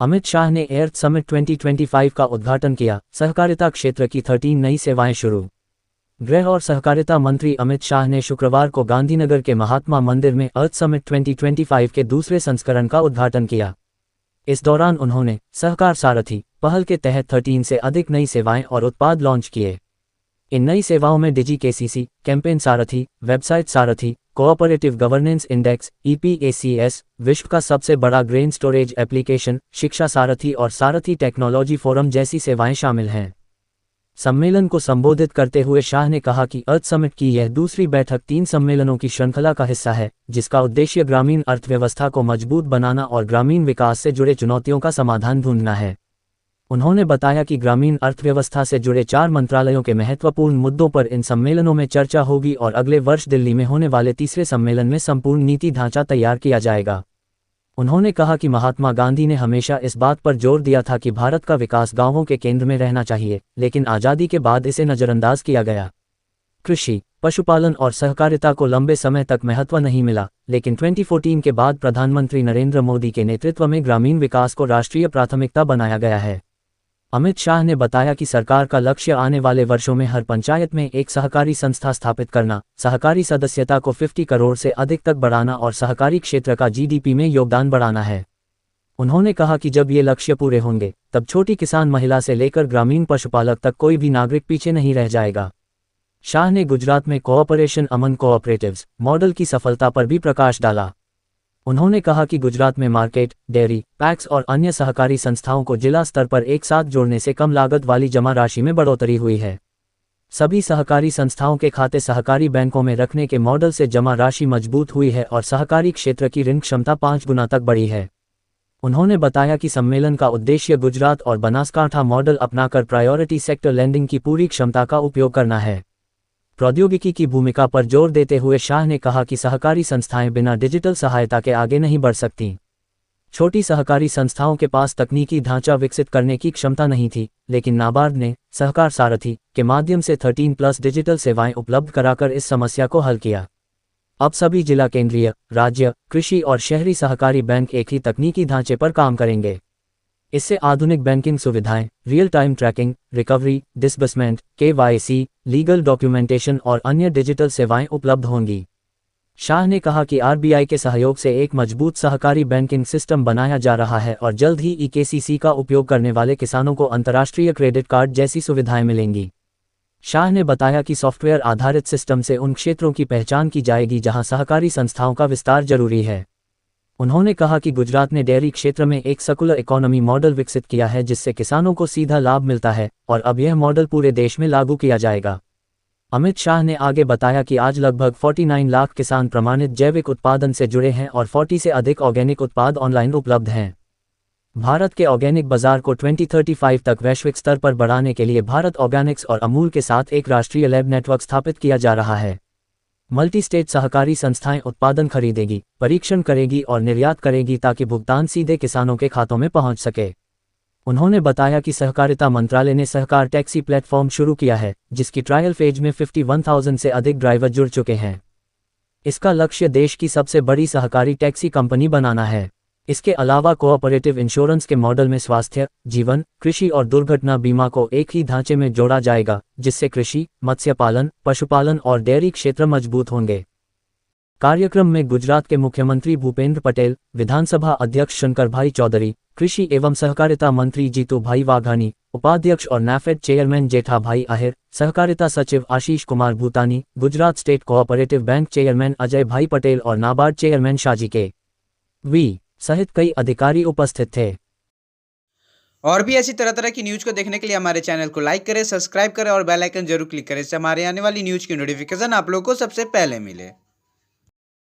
अमित शाह ने earth summit 2025 का उद्घाटन किया। सहकारिता क्षेत्र की 13 नई सेवाएं शुरू। गृह और सहकारिता मंत्री अमित शाह ने शुक्रवार को गांधीनगर के महात्मा मंदिर में अर्थ समिट 2025 के दूसरे संस्करण का उद्घाटन किया। इस दौरान उन्होंने सहकार सारथी पहल के तहत 13 से अधिक नई सेवाएं और उत्पाद लॉन्च किए। इन नई सेवाओं में डिजी केसीसी, कैंपेन सारथी, वेबसाइट सारथी, कोऑपरेटिव गवर्नेंस इंडेक्स EPACS, विश्व का सबसे बड़ा ग्रेन स्टोरेज एप्लीकेशन, शिक्षा सारथी और सारथी टेक्नोलॉजी फोरम जैसी सेवाएं शामिल हैं। सम्मेलन को संबोधित करते हुए शाह ने कहा कि अर्थ समिट की यह दूसरी बैठक 3 सम्मेलनों की श्रृंखला का हिस्सा है, जिसका उद्देश्य ग्रामीण अर्थव्यवस्था को मजबूत बनाना और ग्रामीण विकास से जुड़े चुनौतियों का समाधान ढूंढना है। उन्होंने बताया कि ग्रामीण अर्थव्यवस्था से जुड़े 4 मंत्रालयों के महत्वपूर्ण मुद्दों पर इन सम्मेलनों में चर्चा होगी और अगले वर्ष दिल्ली में होने वाले तीसरे सम्मेलन में संपूर्ण नीति ढांचा तैयार किया जाएगा। उन्होंने कहा कि महात्मा गांधी ने हमेशा इस बात पर जोर दिया था कि भारत का विकास गांवों के केंद्र में रहना चाहिए, लेकिन आज़ादी के बाद इसे नज़रअंदाज किया गया। कृषि, पशुपालन और सहकारिता को लंबे समय तक महत्व नहीं मिला, लेकिन 2014 के बाद प्रधानमंत्री नरेंद्र मोदी के नेतृत्व में ग्रामीण विकास को राष्ट्रीय प्राथमिकता बनाया गया है। अमित शाह ने बताया कि सरकार का लक्ष्य आने वाले वर्षों में हर पंचायत में एक सहकारी संस्था स्थापित करना, सहकारी सदस्यता को 50 करोड़ से अधिक तक बढ़ाना और सहकारी क्षेत्र का GDP में योगदान बढ़ाना है। उन्होंने कहा कि जब ये लक्ष्य पूरे होंगे, तब छोटी किसान महिला से लेकर ग्रामीण पशुपालक तक कोई भी नागरिक पीछे नहीं रह जाएगा। शाह ने गुजरात में कोऑपरेशन अमन कोऑपरेटिव्स मॉडल की सफलता पर भी प्रकाश डाला। उन्होंने कहा कि गुजरात में मार्केट, डेयरी, पैक्स और अन्य सहकारी संस्थाओं को जिला स्तर पर एक साथ जोड़ने से कम लागत वाली जमा राशि में बढ़ोतरी हुई है। सभी सहकारी संस्थाओं के खाते सहकारी बैंकों में रखने के मॉडल से जमा राशि मजबूत हुई है और सहकारी क्षेत्र की ऋण क्षमता 5 गुना तक बढ़ी है। उन्होंने बताया कि सम्मेलन का उद्देश्य गुजरात और बनासकांठा मॉडल अपनाकर प्रायोरिटी सेक्टर लेंडिंग की पूरी क्षमता का उपयोग करना है। प्रौद्योगिकी की भूमिका पर जोर देते हुए शाह ने कहा कि सहकारी संस्थाएं बिना डिजिटल सहायता के आगे नहीं बढ़ सकती। छोटी सहकारी संस्थाओं के पास तकनीकी ढांचा विकसित करने की क्षमता नहीं थी, लेकिन नाबार्ड ने सहकार सारथी के माध्यम से 13+ डिजिटल सेवाएं उपलब्ध कराकर इस समस्या को हल किया। अब सभी जिला, केंद्रीय, राज्य, कृषि और शहरी सहकारी बैंक एक ही तकनीकी ढांचे पर काम करेंगे। इससे आधुनिक बैंकिंग सुविधाएं, real time tracking, recovery, disbursement, KYC, legal documentation और अन्य डिजिटल सेवाएं उपलब्ध होंगी। शाह ने कहा कि RBI के सहयोग से एक मजबूत सहकारी बैंकिंग सिस्टम बनाया जा रहा है और जल्द ही EKCC का उपयोग करने वाले किसानों को अंतर्राष्ट्रीय क्रेडिट कार्ड जैसी सुविधाएं मिलेंगी। शाह ने बताया कि सॉफ्टवेयर आधारित सिस्टम से उन क्षेत्रों की पहचान की जाएगी जहां सहकारी संस्थाओं का विस्तार जरूरी है। उन्होंने कहा कि गुजरात ने डेयरी क्षेत्र में एक सर्कुलर इकोनॉमी मॉडल विकसित किया है जिससे किसानों को सीधा लाभ मिलता है और अब यह मॉडल पूरे देश में लागू किया जाएगा। अमित शाह ने आगे बताया कि आज लगभग 49 लाख किसान प्रमाणित जैविक उत्पादन से जुड़े हैं और 40 से अधिक ऑर्गेनिक उत्पाद ऑनलाइन उपलब्ध हैं। भारत के ऑर्गेनिक बाजार को 2035 तक वैश्विक स्तर पर बढ़ाने के लिए भारत ऑर्गेनिक्स और अमूल के साथ एक राष्ट्रीय लैब नेटवर्क स्थापित किया जा रहा है। मल्टी स्टेट सहकारी संस्थाएं उत्पादन खरीदेगी, परीक्षण करेगी और निर्यात करेगी ताकि भुगतान सीधे किसानों के खातों में पहुंच सके। उन्होंने बताया कि सहकारिता मंत्रालय ने सहकार टैक्सी प्लेटफॉर्म शुरू किया है, जिसकी ट्रायल फेज में 51,000 से अधिक ड्राइवर जुड़ चुके हैं। इसका लक्ष्य देश की सबसे बड़ी सहकारी टैक्सी कंपनी बनाना है। इसके अलावा कोऑपरेटिव इंश्योरेंस के मॉडल में स्वास्थ्य, जीवन, कृषि और दुर्घटना बीमा को एक ही ढांचे में जोड़ा जाएगा, जिससे कृषि, मत्स्य पालन, पशुपालन और डेयरी क्षेत्र मजबूत होंगे। कार्यक्रम में गुजरात के मुख्यमंत्री भूपेंद्र पटेल, विधानसभा अध्यक्ष शंकरभाई चौधरी, कृषि एवं सहकारिता मंत्री जीतूभाई वाघानी, उपाध्यक्ष और NAFED चेयरमैन जेठाभाई आहिर, सहकारिता सचिव Ashish Kumar Bhutani, Gujarat state cooperative bank chairman Ajay bhai Patel और नाबार्ड चेयरमैन शाजी के.वी. सहित कई अधिकारी उपस्थित थे। और भी ऐसी तरह तरह की न्यूज को देखने के लिए हमारे चैनल को लाइक करें, सब्सक्राइब करें और बेल आइकन जरूर क्लिक करें, इससे हमारे आने वाली न्यूज की नोटिफिकेशन आप लोगों को सबसे पहले मिले।